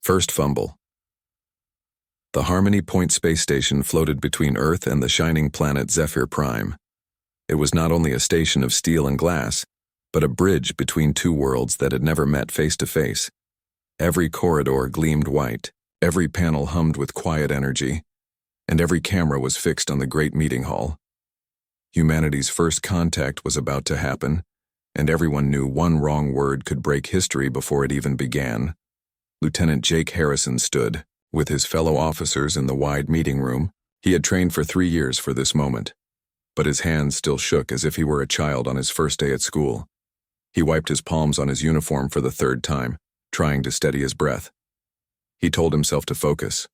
First fumble. The Harmony Point space station floated between Earth and the shining planet Zephyr Prime. It was not only a station of steel and glass, but a bridge between two worlds that had never met face to face. Every corridor gleamed white, every panel hummed with quiet energy, and every camera was fixed on the great meeting hall. Humanity's first contact was about to happen, and everyone knew one wrong word could break history before it even began. Lieutenant Jake Harrison stood, with his fellow officers in the wide meeting room. He had trained for 3 years for this moment, but his hands still shook as if he were a child on his first day at school. He wiped his palms on his uniform for the 3rd time, trying to steady his breath. He told himself to focus,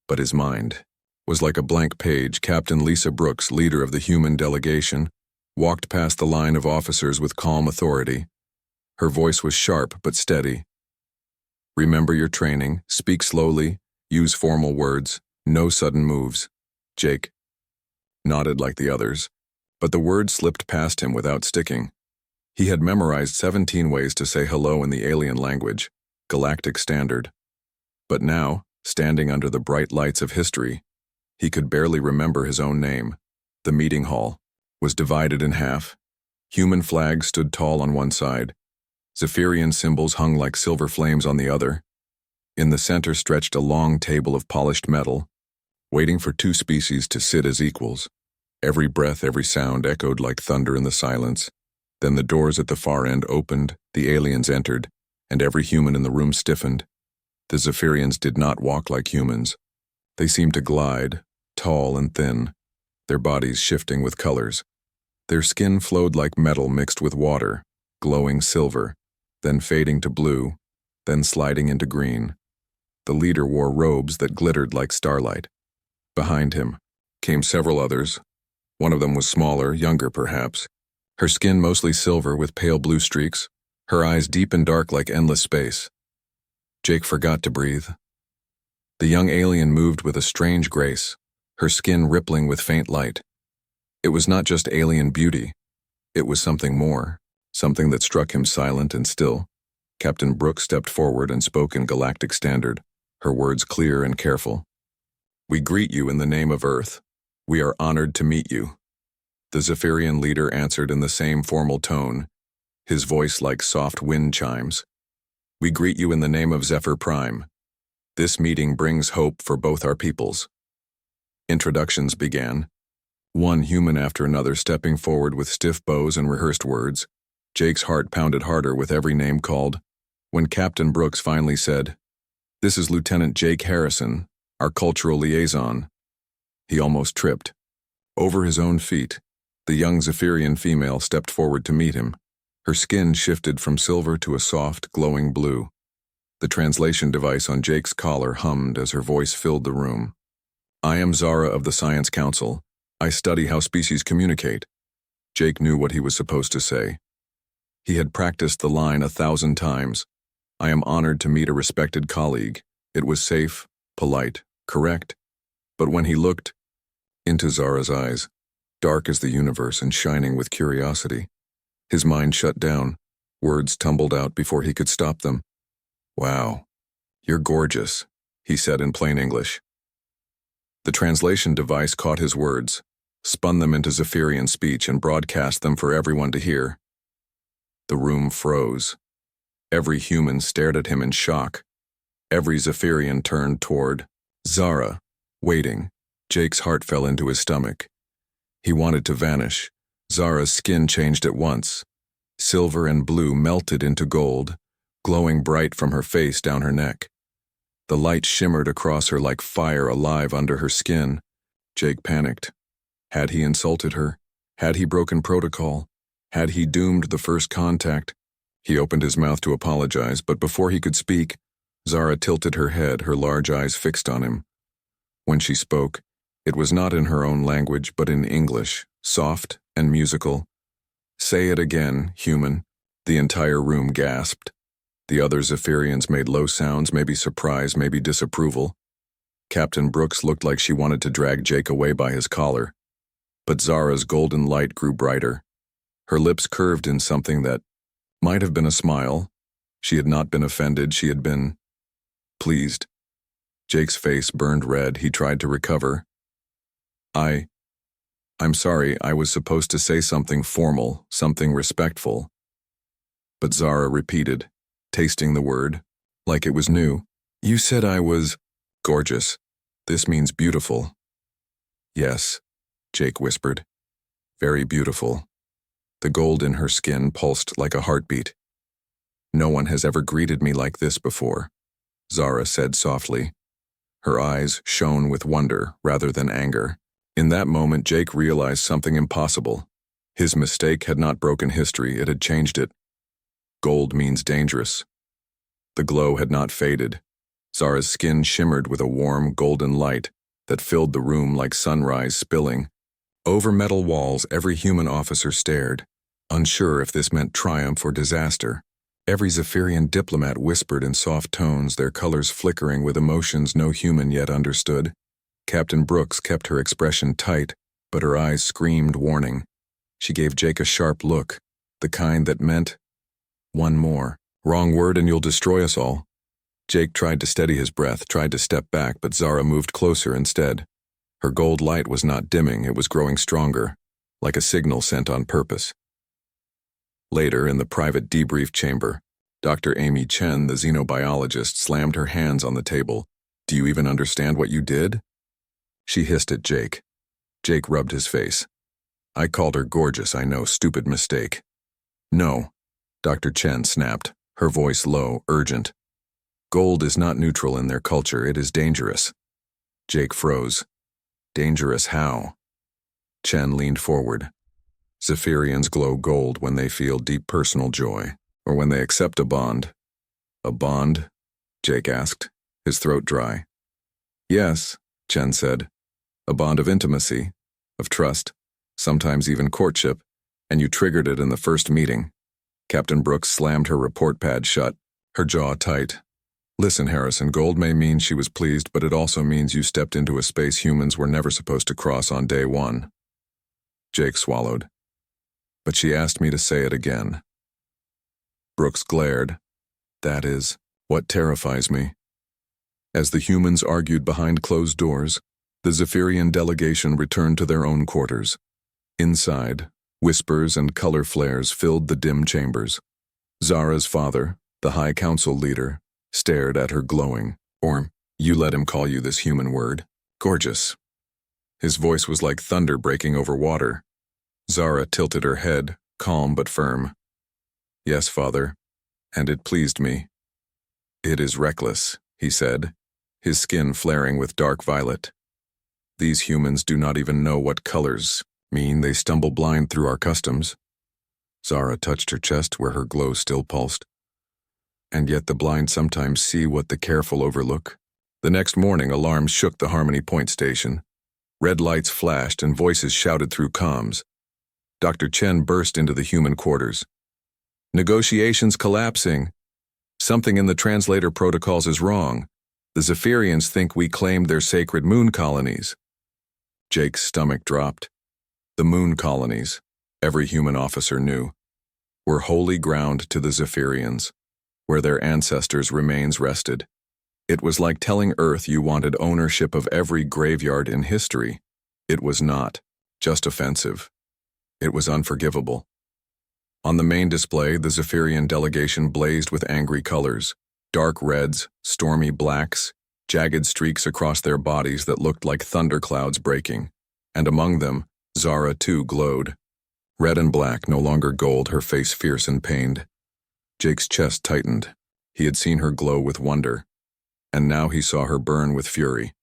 but his mind was like a blank page. Captain Lisa Brooks, leader of the human delegation, walked past the line of officers with calm authority. Her voice was sharp but steady. Remember your training, speak slowly, use formal words, no sudden moves. Jake nodded like the others, but the words slipped past him without sticking. He had memorized 17 ways to say hello in the alien language, galactic standard. But now, standing under the bright lights of history, he could barely remember his own name. The meeting hall was divided in half. Human flags stood tall on one side. Zephirian symbols hung like silver flames on the other. In the center stretched a long table of polished metal, waiting for 2 species to sit as equals. Every breath, every sound echoed like thunder in the silence. Then the doors at the far end opened, the aliens entered, and every human in the room stiffened. The Zephirians did not walk like humans. They seemed to glide, tall and thin, their bodies shifting with colors. Their skin flowed like metal mixed with water, glowing silver, then fading to blue, then sliding into green. The leader wore robes that glittered like starlight. Behind him came several others. One of them was smaller, younger perhaps, her skin mostly silver with pale blue streaks, her eyes deep and dark like endless space. Jake forgot to breathe. The young alien moved with a strange grace, her skin rippling with faint light. It was not just alien beauty, it was something more. Something that struck him silent and still. Captain Brooks stepped forward and spoke in galactic standard, her words clear and careful. "We greet you in the name of Earth. We are honored to meet you." The Zephirian leader answered in the same formal tone, his voice like soft wind chimes. "We greet you in the name of Zephyr Prime. This meeting brings hope for both our peoples." Introductions began, one human after another stepping forward with stiff bows and rehearsed words. Jake's heart pounded harder with every name called. When Captain Brooks finally said, "This is Lieutenant Jake Harrison, our cultural liaison," he almost tripped. Over his own feet, the young Zephirian female stepped forward to meet him. Her skin shifted from silver to a soft, glowing blue. The translation device on Jake's collar hummed as her voice filled the room. "I am Zara of the Science Council. I study how species communicate." Jake knew what he was supposed to say. He had practiced the line 1,000 times. "I am honored to meet a respected colleague." It was safe, polite, correct. But when he looked into Zara's eyes, dark as the universe and shining with curiosity, his mind shut down. Words tumbled out before he could stop them. "Wow, you're gorgeous," he said in plain English. The translation device caught his words, spun them into Zephirian speech and broadcast them for everyone to hear. The room froze. Every human stared at him in shock. Every Zephirian turned toward Zara, waiting. Jake's heart fell into his stomach. He wanted to vanish. Zara's skin changed at once. Silver and blue melted into gold, glowing bright from her face down her neck. The light shimmered across her like fire alive under her skin. Jake panicked. Had he insulted her? Had he broken protocol? Had he doomed the first contact? He opened his mouth to apologize, but before he could speak, Zara tilted her head, her large eyes fixed on him. When she spoke, it was not in her own language, but in English, soft and musical. "Say it again, human." The entire room gasped. The other Zephirians made low sounds, maybe surprise, maybe disapproval. Captain Brooks looked like she wanted to drag Jake away by his collar. But Zara's golden light grew brighter. Her lips curved in something that might have been a smile. She had not been offended, she had been pleased. Jake's face burned red. He tried to recover. I'm sorry, I was supposed to say something formal, something respectful. But Zara repeated, tasting the word, like it was new. You said I was gorgeous. This means beautiful. Yes, Jake whispered. Very beautiful. The gold in her skin pulsed like a heartbeat. No one has ever greeted me like this before, Zara said softly. Her eyes shone with wonder rather than anger. In that moment, Jake realized something impossible. His mistake had not broken history, it had changed it. Gold means dangerous. The glow had not faded. Zara's skin shimmered with a warm, golden light that filled the room like sunrise spilling. Over metal walls, every human officer stared, unsure if this meant triumph or disaster. Every Zephirian diplomat whispered in soft tones, their colors flickering with emotions no human yet understood. Captain Brooks kept her expression tight, but her eyes screamed warning. She gave Jake a sharp look, the kind that meant, one more. Wrong word and you'll destroy us all. Jake tried to steady his breath, tried to step back, but Zara moved closer instead. Her gold light was not dimming, it was growing stronger, like a signal sent on purpose. Later, in the private debrief chamber, Dr. Amy Chen, the xenobiologist, slammed her hands on the table. Do you even understand what you did? She hissed at Jake. Jake rubbed his face. I called her gorgeous, I know, stupid mistake. No, Dr. Chen snapped, her voice low, urgent. Gold is not neutral in their culture, it is dangerous. Jake froze. Dangerous how? Chen leaned forward. Zephirians glow gold when they feel deep personal joy, or when they accept a bond. A bond? Jake asked, his throat dry. Yes, Chen said. A bond of intimacy, of trust, sometimes even courtship, and you triggered it in the first meeting. Captain Brooks slammed her report pad shut, her jaw tight. Listen, Harrison, gold may mean she was pleased, but it also means you stepped into a space humans were never supposed to cross on day one. Jake swallowed. But she asked me to say it again. Brooks glared. That is what terrifies me. As the humans argued behind closed doors, the Zephirian delegation returned to their own quarters. Inside, whispers and color flares filled the dim chambers. Zara's father, the High Council leader, stared at her glowing. Or, you let him call you this human word. Gorgeous. His voice was like thunder breaking over water. Zara tilted her head, calm but firm. Yes, father, and it pleased me. It is reckless, he said, his skin flaring with dark violet. These humans do not even know what colors mean. They stumble blind through our customs. Zara touched her chest where her glow still pulsed. And yet the blind sometimes see what the careful overlook. The next morning, alarms shook the Harmony Point station. Red lights flashed and voices shouted through comms. Dr. Chen burst into the human quarters. Negotiations collapsing. Something in the translator protocols is wrong. The Zephirians think we claimed their sacred moon colonies. Jake's stomach dropped. The moon colonies, every human officer knew, were holy ground to the Zephirians, where their ancestors' remains rested. It was like telling Earth you wanted ownership of every graveyard in history. It was not just offensive. It was unforgivable. On the main display, the Zephirian delegation blazed with angry colors. Dark reds, stormy blacks, jagged streaks across their bodies that looked like thunderclouds breaking. And among them, Zara too glowed. Red and black, no longer gold, her face fierce and pained. Jake's chest tightened. He had seen her glow with wonder, and now he saw her burn with fury.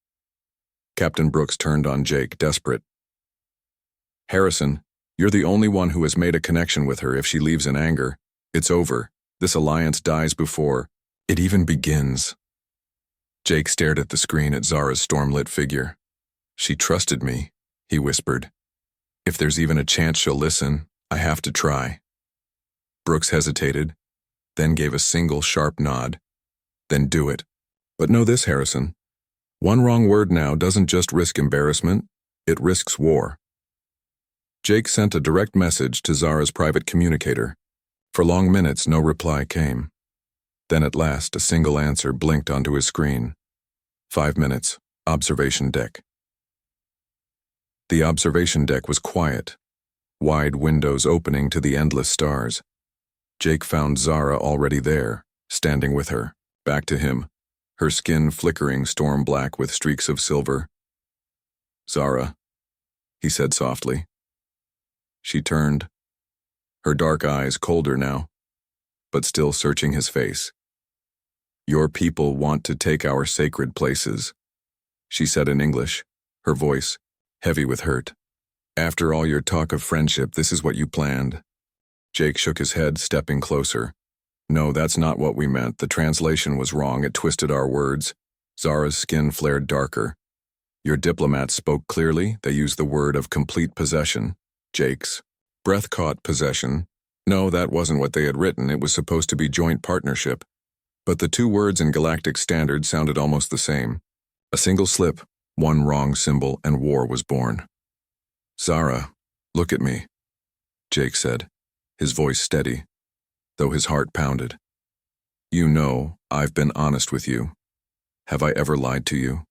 Captain Brooks turned on Jake, desperate. Harrison, you're the only one who has made a connection with her. If she leaves in anger, it's over. This alliance dies before it even begins. Jake stared at the screen at Zara's storm-lit figure. She trusted me, he whispered. If there's even a chance she'll listen, I have to try. Brooks hesitated, then gave a single sharp nod. Then do it. But know this, Harrison. One wrong word now doesn't just risk embarrassment, it risks war. Jake sent a direct message to Zara's private communicator. For long minutes, no reply came. Then at last, a single answer blinked onto his screen. 5 minutes. Observation deck. The observation deck was quiet, wide windows opening to the endless stars. Jake found Zara already there, standing with her, back to him, her skin flickering storm black with streaks of silver. "Zara," he said softly. She turned, her dark eyes colder now, but still searching his face. "Your people want to take our sacred places," she said in English, her voice heavy with hurt. "After all your talk of friendship, this is what you planned." Jake shook his head, stepping closer. "No, that's not what we meant. The translation was wrong. It twisted our words." Zara's skin flared darker. "Your diplomats spoke clearly. They used the word of complete possession." Jake's breath caught possession. No, that wasn't what they had written. It was supposed to be joint partnership. But the two words in galactic standard sounded almost the same. A single slip, one wrong symbol, and war was born. "Zara, look at me," Jake said, his voice steady, though his heart pounded. "You know, I've been honest with you. Have I ever lied to you?"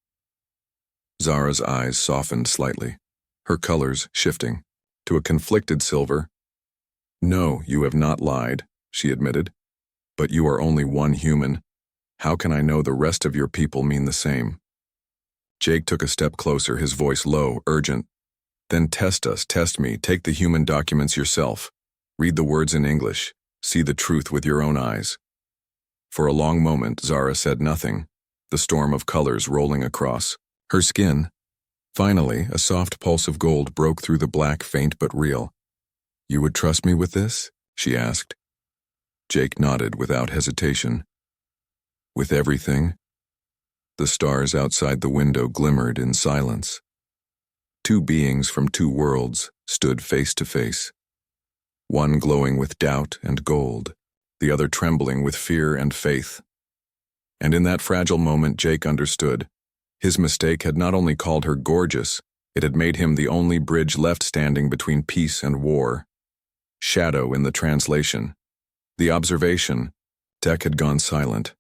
Zara's eyes softened slightly, her colors shifting to a conflicted silver. "No, you have not lied," she admitted. "But you are only one human. How can I know the rest of your people mean the same?" Jake took a step closer, his voice low, urgent. "Then test us, test me, take the human documents yourself. Read the words in English, see the truth with your own eyes." For a long moment, Zara said nothing, the storm of colors rolling across her skin. Finally, a soft pulse of gold broke through the black, faint but real. "You would trust me with this?" she asked. Jake nodded without hesitation. "With everything?" The stars outside the window glimmered in silence. Two beings from two worlds stood face to face, one glowing with doubt and gold, the other trembling with fear and faith. And in that fragile moment, Jake understood. His mistake had not only called her gorgeous, it had made him the only bridge left standing between peace and war. Shadow in the translation. The observation deck had gone silent.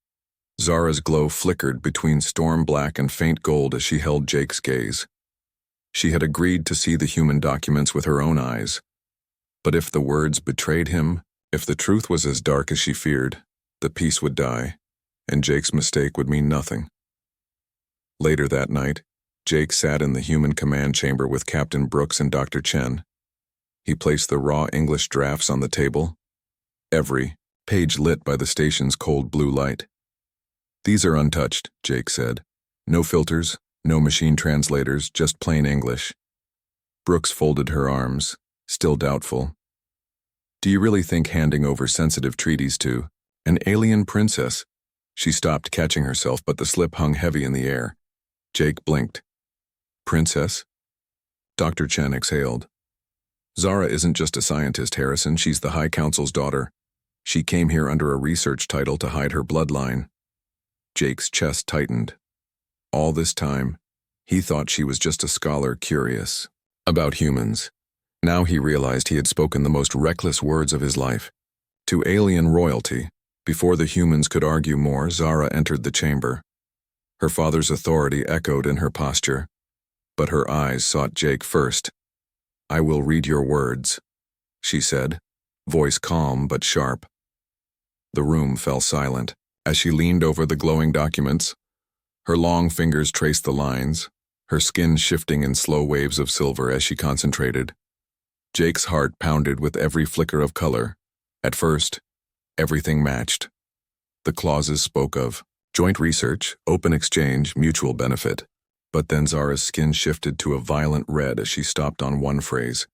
Zara's glow flickered between storm black and faint gold as she held Jake's gaze. She had agreed to see the human documents with her own eyes. But if the words betrayed him, if the truth was as dark as she feared, the peace would die, and Jake's mistake would mean nothing. Later that night, Jake sat in the human command chamber with Captain Brooks and Dr. Chen. He placed the raw English drafts on the table, every page lit by the station's cold blue light. "These are untouched," Jake said. "No filters, no machine translators, just plain English." Brooks folded her arms, still doubtful. "Do you really think handing over sensitive treaties to an alien princess?" She stopped, catching herself, but the slip hung heavy in the air. Jake blinked. "Princess?" Dr. Chen exhaled. "Zara isn't just a scientist, Harrison. She's the High Council's daughter. She came here under a research title to hide her bloodline." Jake's chest tightened. All this time, he thought she was just a scholar curious about humans. Now he realized he had spoken the most reckless words of his life. To alien royalty. Before the humans could argue more, Zara entered the chamber. Her father's authority echoed in her posture, but her eyes sought Jake first. "I will read your words," she said, voice calm but sharp. The room fell silent. As she leaned over the glowing documents, her long fingers traced the lines, her skin shifting in slow waves of silver as she concentrated. Jake's heart pounded with every flicker of color. At first, everything matched. The clauses spoke of joint research, open exchange, mutual benefit. But then Zara's skin shifted to a violent red as she stopped on one phrase.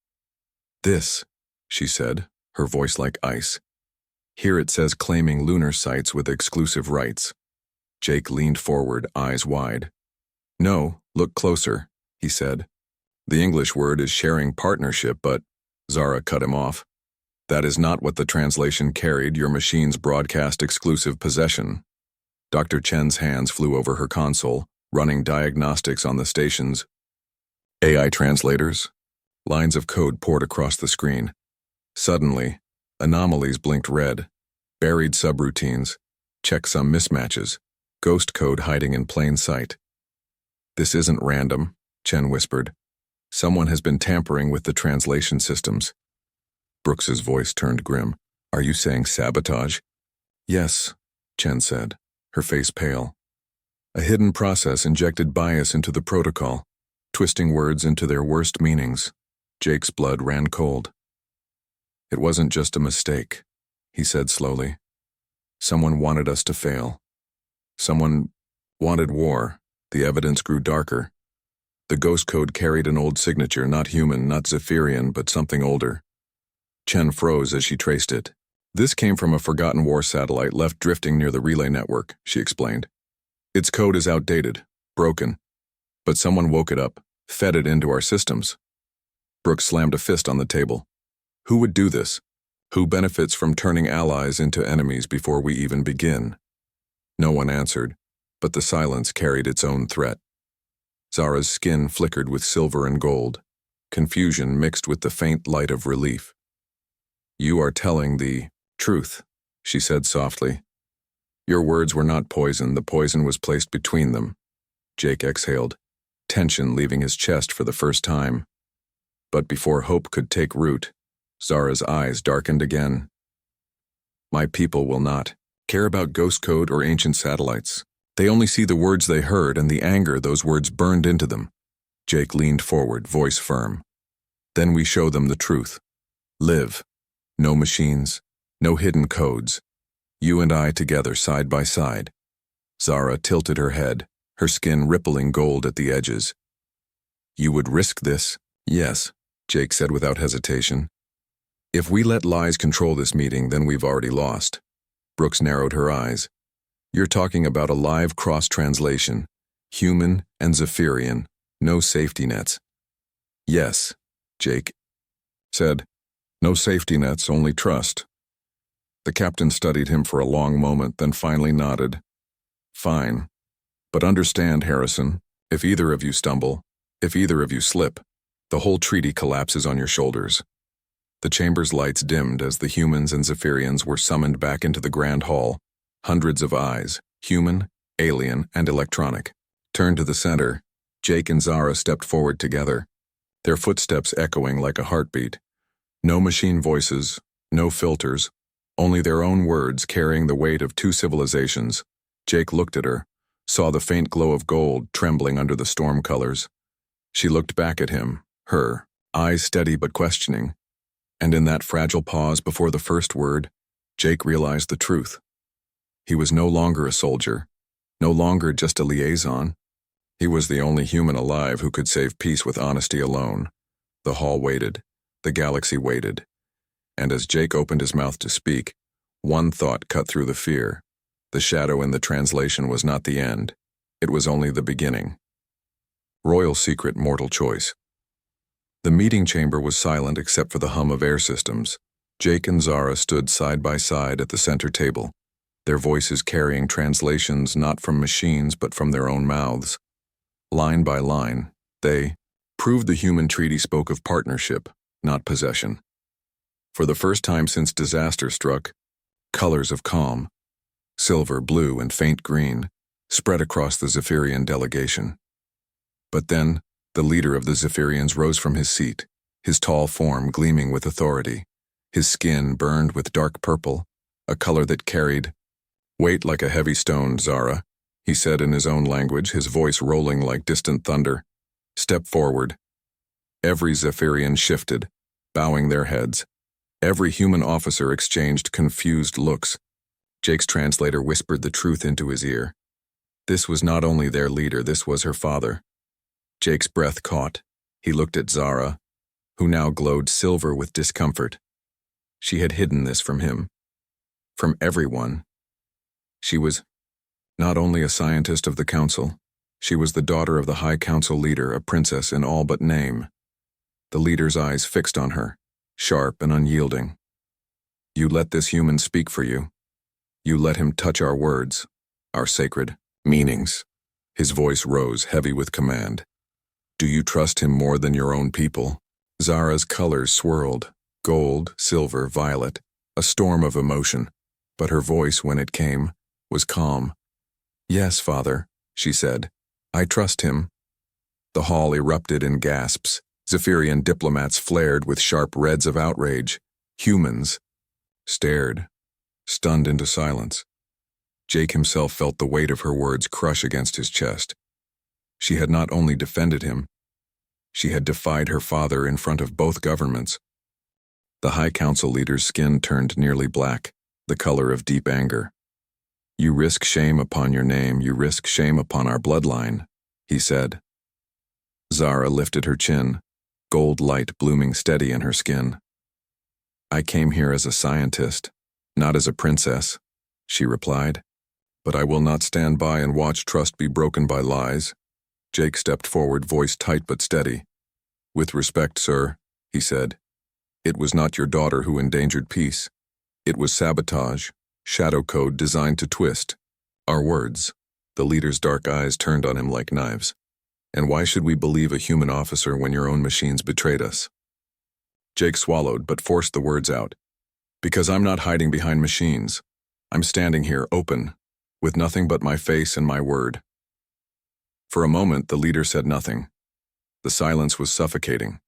"This," she said, her voice like ice. "Here it says claiming lunar sites with exclusive rights." Jake leaned forward, eyes wide. "No, look closer," he said. "The English word is sharing partnership, but—" Zara cut him off. "That is not what the translation carried. Your machines broadcast exclusive possession." Dr. Chen's hands flew over her console, running diagnostics on the stations. AI translators. Lines of code poured across the screen. Suddenly, anomalies blinked red, buried subroutines, Check some mismatches. Ghost code hiding in plain sight. This isn't random, Chen whispered. Someone has been tampering with the translation systems. Brooks's voice turned grim. Are you saying sabotage? Yes, Chen said, her face pale. A hidden process injected bias into the protocol, twisting words into their worst meanings. Jake's blood ran cold. It wasn't just a mistake, he said slowly. Someone wanted us to fail. Someone wanted war. The evidence grew darker. The ghost code carried an old signature, not human, not Zephirian, but something older. Chen froze as she traced it. This came from a forgotten war satellite left drifting near the relay network, she explained. Its code is outdated, broken. But someone woke it up, fed it into our systems. Brooks slammed a fist on the table. Who would do this? Who benefits from turning allies into enemies before we even begin? No one answered, but the silence carried its own threat. Zara's skin flickered with silver and gold, confusion mixed with the faint light of relief. You are telling the truth, she said softly. Your words were not poison, the poison was placed between them. Jake exhaled, tension leaving his chest for the first time. But before hope could take root, Zara's eyes darkened again. My people will not care about ghost code or ancient satellites. They only see the words they heard and the anger those words burned into them. Jake leaned forward, voice firm. Then we show them the truth. Live. No machines, no hidden codes. You and I together, side by side. Zara tilted her head, her skin rippling gold at the edges. You would risk this? Yes, Jake said without hesitation. If we let lies control this meeting, then we've already lost. Brooks narrowed her eyes. You're talking about a live cross-translation. Human and Zephirian. No safety nets. Yes, Jake said. No safety nets, only trust. The captain studied him for a long moment, then finally nodded. Fine. But understand, Harrison, if either of you stumble, if either of you slip, the whole treaty collapses on your shoulders. The chamber's lights dimmed as the humans and Zephirians were summoned back into the grand hall. Hundreds of eyes, human, alien, and electronic, turned to the center. Jake and Zara stepped forward together, their footsteps echoing like a heartbeat. No machine voices, no filters, only their own words carrying the weight of two civilizations. Jake looked at her, saw the faint glow of gold trembling under the storm colors. She looked back at him, her eyes steady but questioning. And in that fragile pause before the first word, Jake realized the truth. He was no longer a soldier, no longer just a liaison. He was the only human alive who could save peace with honesty alone. The hall waited. The galaxy waited. And as Jake opened his mouth to speak, one thought cut through the fear. The shadow in the translation was not the end. It was only the beginning. Royal secret, mortal choice. The meeting chamber was silent except for the hum of air systems. Jake and Zara stood side by side at the center table, their voices carrying translations not from machines but from their own mouths. Line by line, they proved the human treaty spoke of partnership, not possession. For the first time since disaster struck, colors of calm, silver, blue, and faint green, spread across the Zephirian delegation. But then, the leader of the Zephirians rose from his seat, his tall form gleaming with authority, his skin burned with dark purple, a color that carried weight like a heavy stone. Zara, he said in his own language, his voice rolling like distant thunder. Step forward. Every Zephirian shifted, bowing their heads. Every human officer exchanged confused looks. Jake's translator whispered the truth into his ear. This was not only their leader, this was her father. Jake's breath caught. He looked at Zara, who now glowed silver with discomfort. She had hidden this from him. From everyone. She was not only a scientist of the council, she was the daughter of the High Council leader, a princess in all but name. The leader's eyes fixed on her, sharp and unyielding. You let this human speak for you. You let him touch our words, our sacred meanings. His voice rose, heavy with command. Do you trust him more than your own people? Zara's colors swirled, gold, silver, violet, a storm of emotion. But her voice, when it came, was calm. "Yes, Father," she said. "I trust him." The hall erupted in gasps. Zephirian diplomats flared with sharp reds of outrage. Humans stared, stunned into silence. Jake himself felt the weight of her words crush against his chest. She had not only defended him, she had defied her father in front of both governments. The High Council leader's skin turned nearly black, the color of deep anger. "You risk shame upon your name, you risk shame upon our bloodline," he said. Zara lifted her chin, gold light blooming steady in her skin. "I came here as a scientist, not as a princess," she replied. "But I will not stand by and watch trust be broken by lies." Jake stepped forward, voice tight but steady. "With respect, sir," he said, "it was not your daughter who endangered peace. It was sabotage, shadow code designed to twist our words." The leader's dark eyes turned on him like knives. "And why should we believe a human officer when your own machines betrayed us?" Jake swallowed but forced the words out. "Because I'm not hiding behind machines. I'm standing here, open, with nothing but my face and my word." For a moment, the leader said nothing. The silence was suffocating.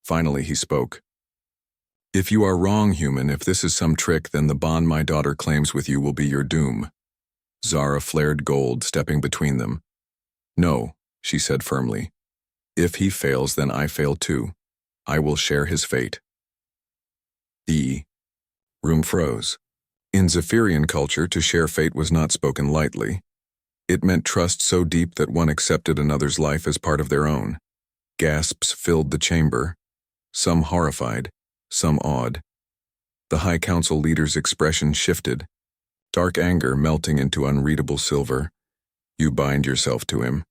Finally, he spoke. "If you are wrong, human, if this is some trick, then the bond my daughter claims with you will be your doom." Zara flared gold, stepping between them. "No," she said firmly. "If he fails, then I fail too. I will share his fate." The room froze. In Zephirian culture, to share fate was not spoken lightly. It meant trust so deep that one accepted another's life as part of their own. Gasps filled the chamber, some horrified, some awed. The High Council leader's expression shifted, dark anger melting into unreadable silver. "You bind yourself to him,"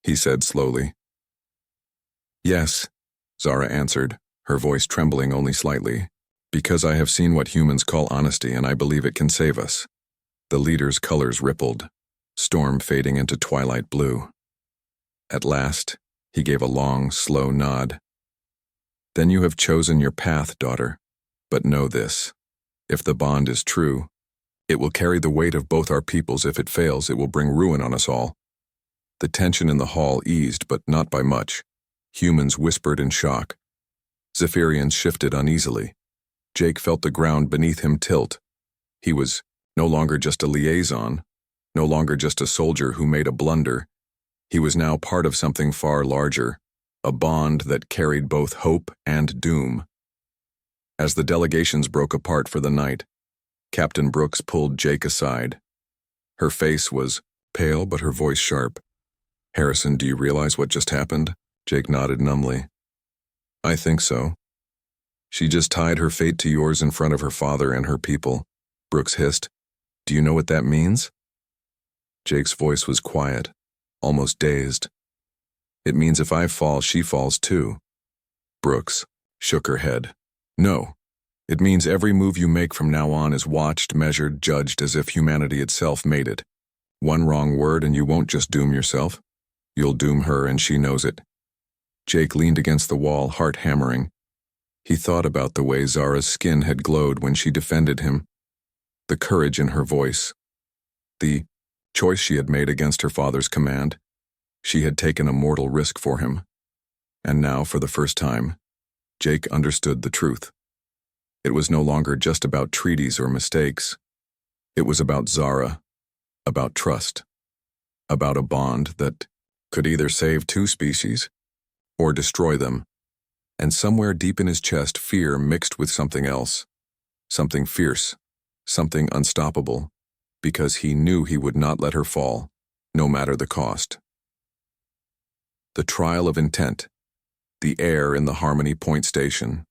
he said slowly. "Yes," Zara answered, her voice trembling only slightly, "because I have seen what humans call honesty, and I believe it can save us." The leader's colors rippled, storm fading into twilight blue. At last, he gave a long, slow nod. "Then you have chosen your path, daughter. But know this. If the bond is true, it will carry the weight of both our peoples. If it fails, it will bring ruin on us all." The tension in the hall eased, but not by much. Humans whispered in shock. Zephirians shifted uneasily. Jake felt the ground beneath him tilt. He was no longer just a liaison, no longer just a soldier who made a blunder. He was now part of something far larger, a bond that carried both hope and doom. As the delegations broke apart for the night, Captain Brooks pulled Jake aside. Her face was pale, but her voice sharp. "Harrison, do you realize what just happened?" Jake nodded numbly. "I think so." "She just tied her fate to yours in front of her father and her people," Brooks hissed. "Do you know what that means?" Jake's voice was quiet, almost dazed. "It means if I fall, she falls too." Brooks shook her head. "No. It means every move you make from now on is watched, measured, judged as if humanity itself made it. One wrong word and you won't just doom yourself. You'll doom her, and she knows it." Jake leaned against the wall, heart hammering. He thought about the way Zara's skin had glowed when she defended him, the courage in her voice, the choice she had made against her father's command. She had taken a mortal risk for him. And now, for the first time, Jake understood the truth. It was no longer just about treaties or mistakes. It was about Zara, about trust, about a bond that could either save two species or destroy them. And somewhere deep in his chest, fear mixed with something else, something fierce, something unstoppable, because he knew he would not let her fall, no matter the cost. The trial of intent. The air in the Harmony Point station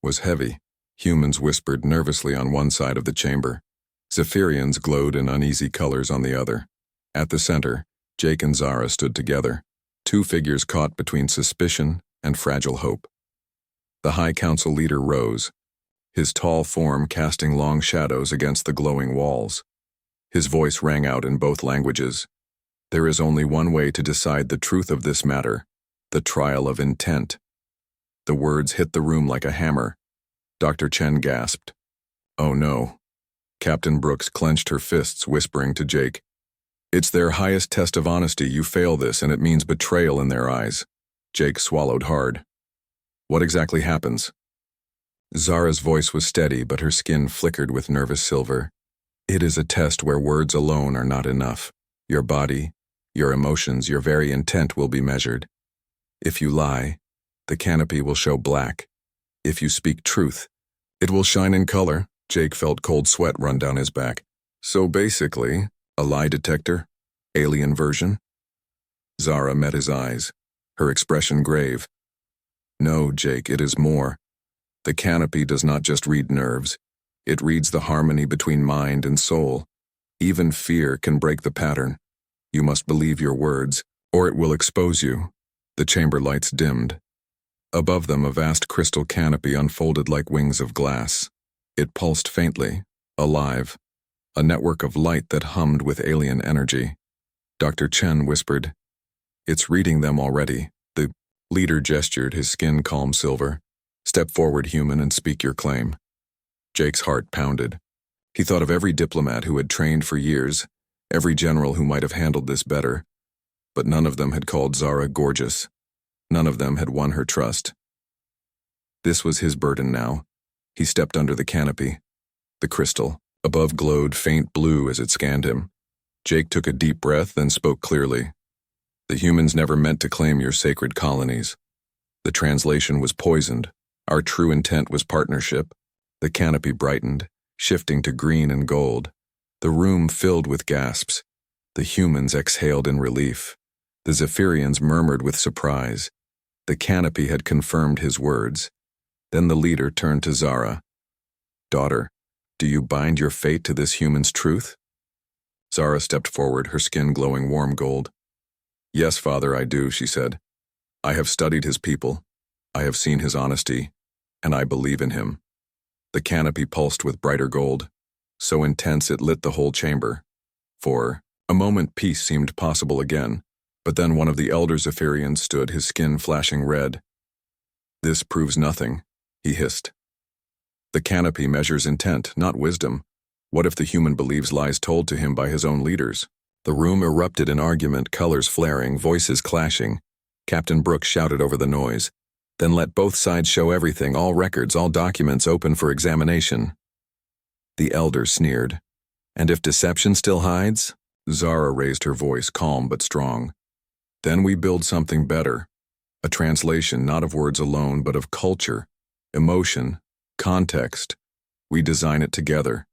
was heavy. Humans whispered nervously on one side of the chamber. Zephirians glowed in uneasy colors on the other. At the center, Jake and Zara stood together, two figures caught between suspicion and fragile hope. The High Council leader rose, his tall form casting long shadows against the glowing walls. His voice rang out in both languages. "There is only one way to decide the truth of this matter, the trial of intent." The words hit the room like a hammer. Dr. Chen gasped. "Oh no." Captain Brooks clenched her fists, whispering to Jake, "It's their highest test of honesty. You fail this, and it means betrayal in their eyes." Jake swallowed hard. "What exactly happens?" Zara's voice was steady, but her skin flickered with nervous silver. "It is a test where words alone are not enough. Your body, your emotions, your very intent will be measured. If you lie, the canopy will show black. If you speak truth, it will shine in color." Jake felt cold sweat run down his back. "So basically, a lie detector? Alien version?" Zara met his eyes, her expression grave. "No, Jake, it is more. The canopy does not just read nerves. It reads the harmony between mind and soul. Even fear can break the pattern. You must believe your words, or it will expose you." The chamber lights dimmed. Above them, a vast crystal canopy unfolded like wings of glass. It pulsed faintly, alive, a network of light that hummed with alien energy. Dr. Chen whispered, "It's reading them already." The leader gestured, his skin calm silver. "Step forward, human, and speak your claim." Jake's heart pounded. He thought of every diplomat who had trained for years, every general who might have handled this better, but none of them had called Zara gorgeous. None of them had won her trust. This was his burden now. He stepped under the canopy. The crystal, above, glowed faint blue as it scanned him. Jake took a deep breath, then spoke clearly. "The humans never meant to claim your sacred colonies. The translation was poisoned. Our true intent was partnership." The canopy brightened, shifting to green and gold. The room filled with gasps. The humans exhaled in relief. The Zephirians murmured with surprise. The canopy had confirmed his words. Then the leader turned to Zara. "Daughter, do you bind your fate to this human's truth?" Zara stepped forward, her skin glowing warm gold. "Yes, father, I do," she said. "I have studied his people. I have seen his honesty, and I believe in him." The canopy pulsed with brighter gold, so intense it lit the whole chamber. For a moment, peace seemed possible again, but then one of the elder Zephirians stood, his skin flashing red. "This proves nothing," he hissed. "The canopy measures intent, not wisdom. What if the human believes lies told to him by his own leaders?" The room erupted in argument, colors flaring, voices clashing. Captain Brooks shouted over the noise. "Then let both sides show everything, all records, all documents open for examination." The elder sneered. "And if deception still hides?" Zara raised her voice, calm but strong. "Then we build something better. A translation not of words alone, but of culture, emotion, context. We design it together."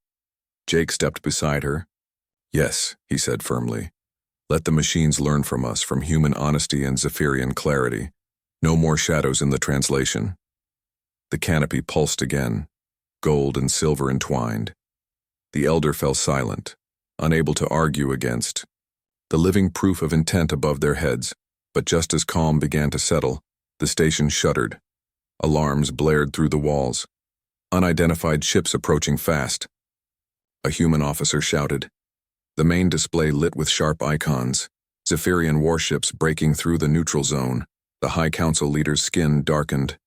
Jake stepped beside her. "Yes," he said firmly. "Let the machines learn from us, from human honesty and Zephirian clarity. No more shadows in the translation." The canopy pulsed again, gold and silver entwined. The elder fell silent, unable to argue against the living proof of intent above their heads. But just as calm began to settle, the station shuddered. Alarms blared through the walls. Unidentified ships approaching fast. A human officer shouted. The main display lit with sharp icons. Zephirian warships breaking through the neutral zone. The High Council leader's skin darkened.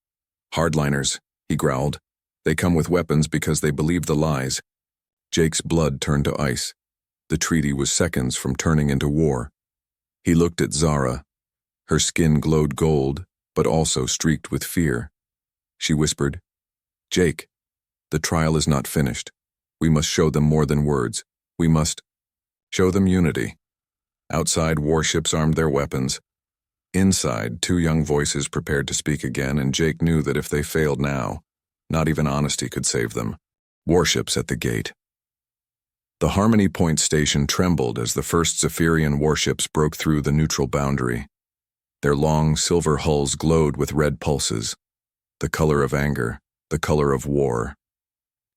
"Hardliners," he growled. "They come with weapons because they believe the lies." Jake's blood turned to ice. The treaty was seconds from turning into war. He looked at Zara. Her skin glowed gold, but also streaked with fear. She whispered, "Jake, the trial is not finished. We must show them more than words. We must show them unity." Outside, warships armed their weapons. Inside, two young voices prepared to speak again, and Jake knew that if they failed now, not even honesty could save them. Warships at the gate. The Harmony Point station trembled as the first Zephirian warships broke through the neutral boundary. Their long, silver hulls glowed with red pulses, the color of anger, the color of war.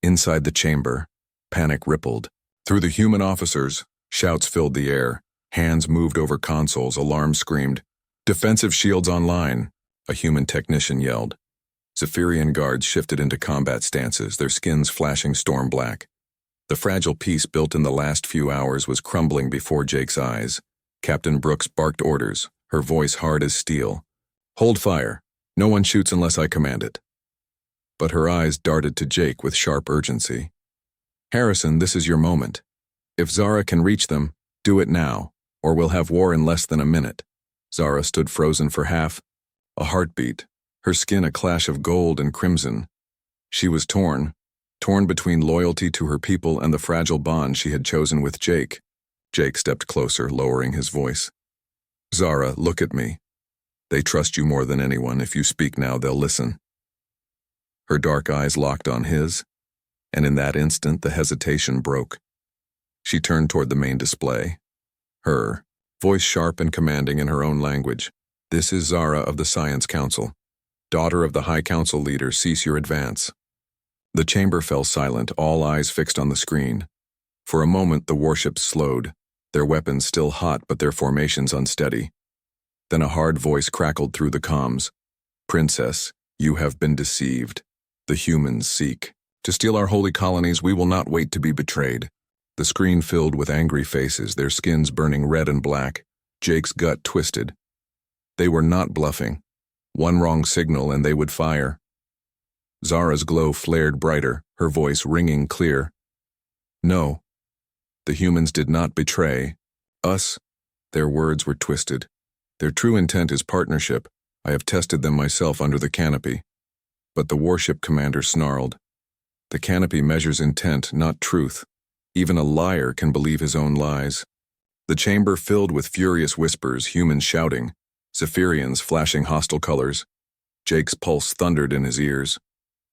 Inside the chamber, panic rippled. Through the human officers, shouts filled the air. Hands moved over consoles, alarms screamed. "Defensive shields online," a human technician yelled. Zephirian guards shifted into combat stances, their skins flashing storm black. The fragile peace built in the last few hours was crumbling before Jake's eyes. Captain Brooks barked orders, her voice hard as steel. "Hold fire. No one shoots unless I command it." But her eyes darted to Jake with sharp urgency. Harrison, this is your moment. If Zara can reach them, do it now, or we'll have war in less than a minute. Zara stood frozen for half, a heartbeat, her skin a clash of gold and crimson. She was torn between loyalty to her people and the fragile bond she had chosen with Jake. Jake stepped closer, lowering his voice. Zara, look at me. They trust you more than anyone. If you speak now, they'll listen. Her dark eyes locked on his, and in that instant the hesitation broke. She turned toward the main display. Her voice sharp and commanding in her own language. This is Zara of the Science Council. Daughter of the High Council leader, cease your advance. The chamber fell silent, all eyes fixed on the screen. For a moment the warships slowed, their weapons still hot but their formations unsteady. Then a hard voice crackled through the comms. Princess, you have been deceived. The humans seek to steal our holy colonies. We will not wait to be betrayed. The screen filled with angry faces, their skins burning red and black. Jake's gut twisted. They were not bluffing. One wrong signal and they would fire. Zara's glow flared brighter, her voice ringing clear. No, the humans did not betray us. Their words were twisted. Their true intent is partnership. I have tested them myself under the canopy. But the warship commander snarled. The canopy measures intent, not truth. Even a liar can believe his own lies. The chamber filled with furious whispers, humans shouting, Zephirians flashing hostile colors. Jake's pulse thundered in his ears.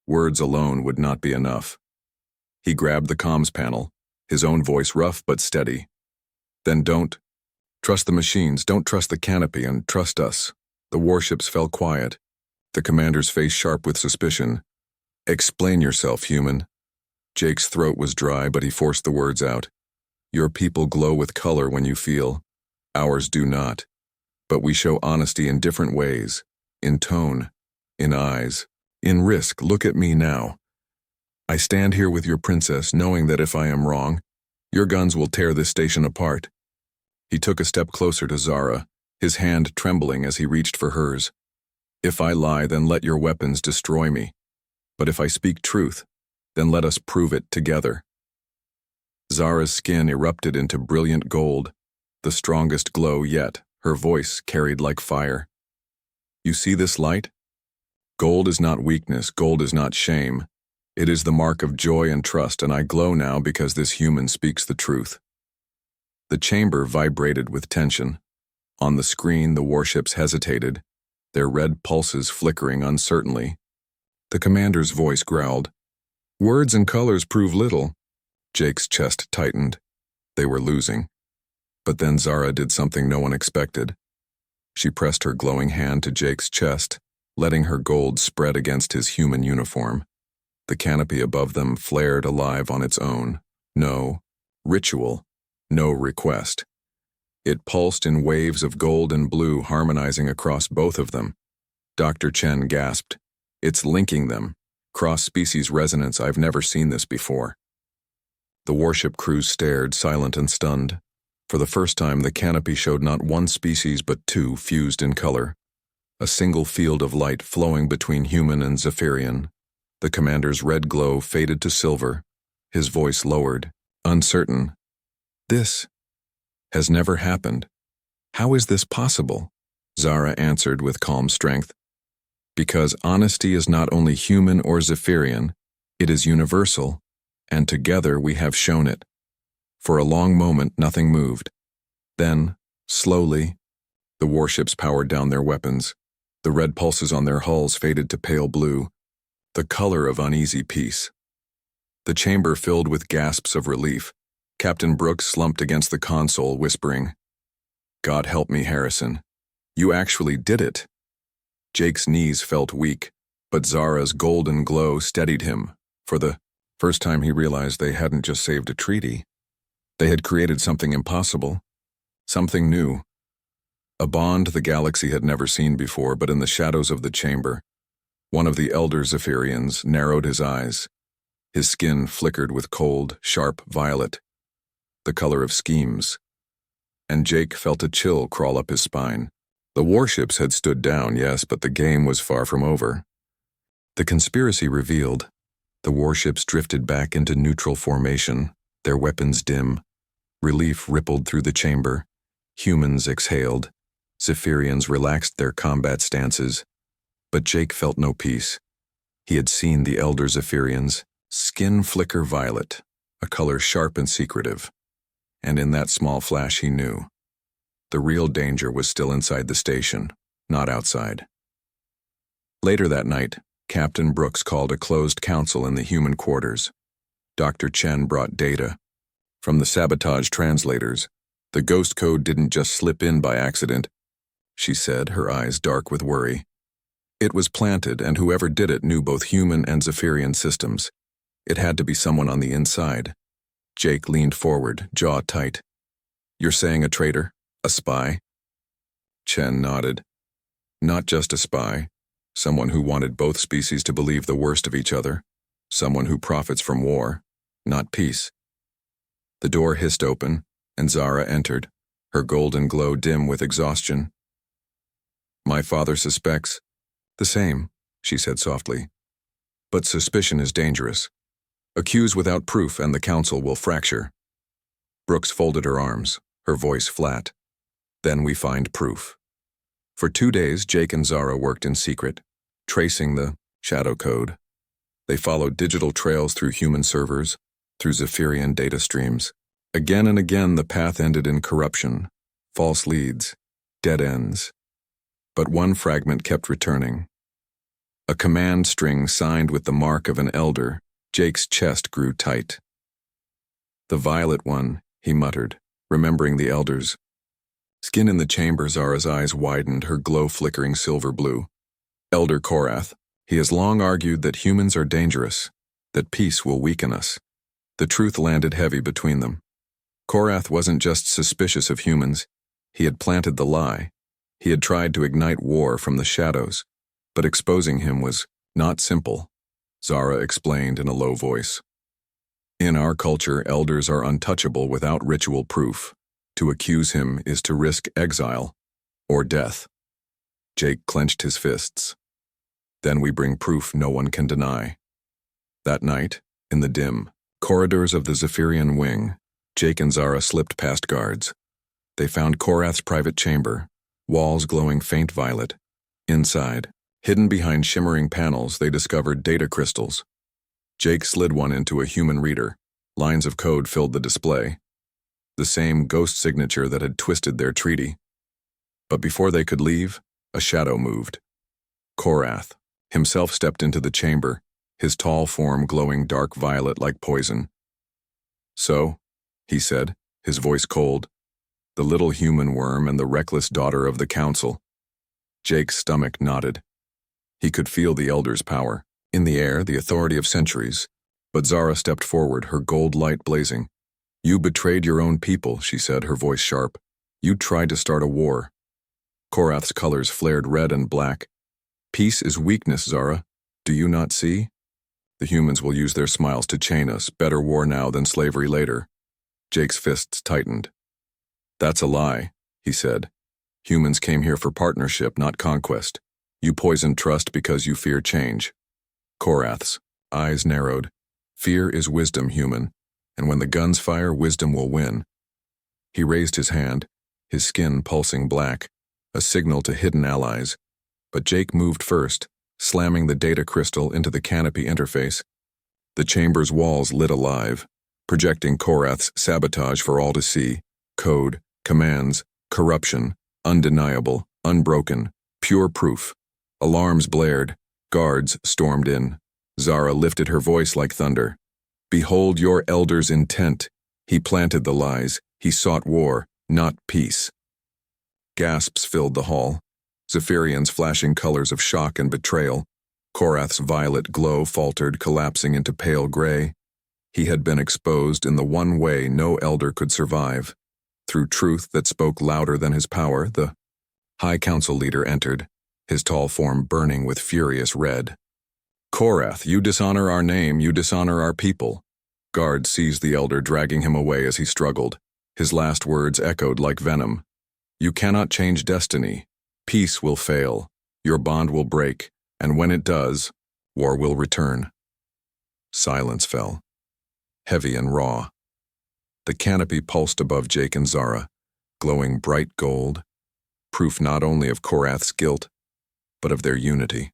Words alone would not be enough. He grabbed the comms panel, his own voice rough but steady. Then don't trust the machines, don't trust the canopy, and trust us. The warships fell quiet, the commander's face sharp with suspicion. Explain yourself, human. Jake's throat was dry, but he forced the words out. Your people glow with color when you feel. Ours do not. But we show honesty in different ways. In tone, in eyes, in risk. Look at me now. I stand here with your princess, knowing that if I am wrong, your guns will tear this station apart. He took a step closer to Zara, his hand trembling as he reached for hers. If I lie, then let your weapons destroy me. But if I speak truth, then let us prove it together. Zara's skin erupted into brilliant gold, the strongest glow yet. Her voice carried like fire. You see this light? Gold is not weakness, gold is not shame. It is the mark of joy and trust, and I glow now because this human speaks the truth. The chamber vibrated with tension. On the screen, the warships hesitated, their red pulses flickering uncertainly. The commander's voice growled. Words and colors prove little. Jake's chest tightened. They were losing. But then Zara did something no one expected. She pressed her glowing hand to Jake's chest, letting her gold spread against his human uniform. The canopy above them flared alive on its own. No ritual, no request. It pulsed in waves of gold and blue harmonizing across both of them. Dr. Chen gasped. It's linking them. Cross-species resonance. I've never seen this before. The warship crews stared, silent and stunned. For the first time, the canopy showed not one species but two fused in color. A single field of light flowing between human and Zephirian. The commander's red glow faded to silver, his voice lowered, uncertain. This has never happened. How is this possible? Zara answered with calm strength. Because honesty is not only human or Zephirian, it is universal, and together we have shown it. For a long moment, nothing moved. Then, slowly, the warships powered down their weapons. The red pulses on their hulls faded to pale blue, the color of uneasy peace. The chamber filled with gasps of relief. Captain Brooks slumped against the console, whispering, God help me, Harrison. You actually did it. Jake's knees felt weak, but Zara's golden glow steadied him. For the first time he realized they hadn't just saved a treaty. They had created something impossible, something new. A bond the galaxy had never seen before, but in the shadows of the chamber, one of the elder Zephirians narrowed his eyes. His skin flickered with cold, sharp violet, the color of schemes. And Jake felt a chill crawl up his spine. The warships had stood down, yes, but the game was far from over. The conspiracy revealed. The warships drifted back into neutral formation, their weapons dim. Relief rippled through the chamber. Humans exhaled. Zephirians relaxed their combat stances. But Jake felt no peace. He had seen the elder Zephirians, skin flicker violet, a color sharp and secretive. And in that small flash he knew. The real danger was still inside the station, not outside. Later that night, Captain Brooks called a closed council in the human quarters. Dr. Chen brought data. From the sabotage translators, the ghost code didn't just slip in by accident, she said, her eyes dark with worry. It was planted, and whoever did it knew both human and Zephirian systems. It had to be someone on the inside. Jake leaned forward, jaw tight. You're saying a traitor? A spy? Chen nodded. Not just a spy. Someone who wanted both species to believe the worst of each other. Someone who profits from war, not peace. The door hissed open, and Zara entered, her golden glow dim with exhaustion. My father suspects. The same, she said softly. But suspicion is dangerous. Accuse without proof and the council will fracture. Brooks folded her arms, her voice flat. Then we find proof. For 2 days, Jake and Zara worked in secret, tracing the shadow code. They followed digital trails through human servers, through Zephirian data streams. Again and again, the path ended in corruption, false leads, dead ends. But one fragment kept returning. A command string signed with the mark of an elder. Jake's chest grew tight. The violet one, he muttered, remembering the elders. Skin in the chamber, Zara's eyes widened, her glow flickering silver blue. Elder Korath, he has long argued that humans are dangerous, that peace will weaken us. The truth landed heavy between them. Korath wasn't just suspicious of humans, he had planted the lie. He had tried to ignite war from the shadows, but exposing him was not simple, Zara explained in a low voice. In our culture, elders are untouchable without ritual proof. To accuse him is to risk exile or death. Jake clenched his fists. Then we bring proof no one can deny. That night, in the dim corridors of the Zephirian wing, Jake and Zara slipped past guards. They found Korath's private chamber, walls glowing faint violet. Inside, hidden behind shimmering panels, they discovered data crystals. Jake slid one into a human reader. Lines of code filled the display. The same ghost signature that had twisted their treaty. But before they could leave, a shadow moved. Korath himself stepped into the chamber, his tall form glowing dark violet like poison. So, he said, his voice cold, the little human worm and the reckless daughter of the council. Jake's stomach knotted. He could feel the elder's power. In the air, the authority of centuries. But Zara stepped forward, her gold light blazing. You betrayed your own people, she said, her voice sharp. You tried to start a war. Korath's colors flared red and black. Peace is weakness, Zara. Do you not see? The humans will use their smiles to chain us. Better war now than slavery later. Jake's fists tightened. That's a lie, he said. Humans came here for partnership, not conquest. You poisoned trust because you fear change. Korath's eyes narrowed. Fear is wisdom, human, and when the guns fire, wisdom will win. He raised his hand, his skin pulsing black, a signal to hidden allies. But Jake moved first, slamming the data crystal into the canopy interface. The chamber's walls lit alive, projecting Korath's sabotage for all to see. Code, commands, corruption, undeniable, unbroken, pure proof. Alarms blared. Guards stormed in. Zara lifted her voice like thunder. Behold your elder's intent. He planted the lies. He sought war, not peace. Gasps filled the hall. Zephirians flashing colors of shock and betrayal. Korath's violet glow faltered, collapsing into pale gray. He had been exposed in the one way no elder could survive. Through truth that spoke louder than his power, the High Council leader entered, his tall form burning with furious red. Korath, you dishonor our name, you dishonor our people. Guards seized the elder, dragging him away as he struggled. His last words echoed like venom. You cannot change destiny. Peace will fail. Your bond will break, and when it does, war will return. Silence fell, heavy and raw. The canopy pulsed above Jake and Zara, glowing bright gold, proof not only of Korath's guilt, but of their unity.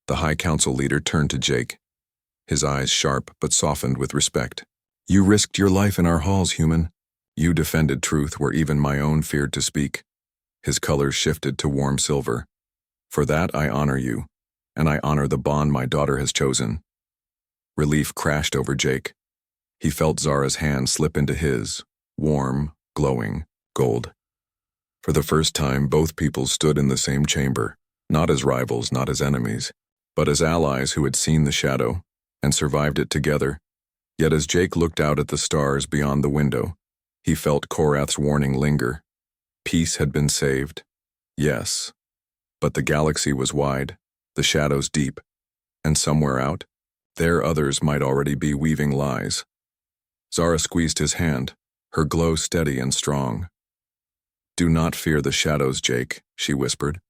The High Council leader turned to Jake, his eyes sharp but softened with respect. You risked your life in our halls, human. You defended truth where even my own feared to speak. His colors shifted to warm silver. For that I honor you, and I honor the bond my daughter has chosen. Relief crashed over Jake. He felt Zara's hand slip into his, warm, glowing, gold. For the first time, both peoples stood in the same chamber, not as rivals, not as enemies, but as allies who had seen the shadow and survived it together. Yet as Jake looked out at the stars beyond the window, he felt Korath's warning linger. Peace had been saved. Yes. But the galaxy was wide, the shadows deep, and somewhere out, there others might already be weaving lies. Zara squeezed his hand, her glow steady and strong. Do not fear the shadows, Jake, she whispered.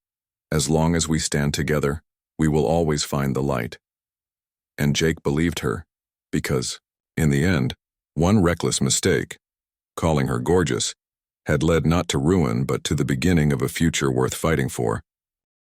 As long as we stand together, we will always find the light. And Jake believed her, because, in the end, one reckless mistake, calling her gorgeous, had led not to ruin but to the beginning of a future worth fighting for.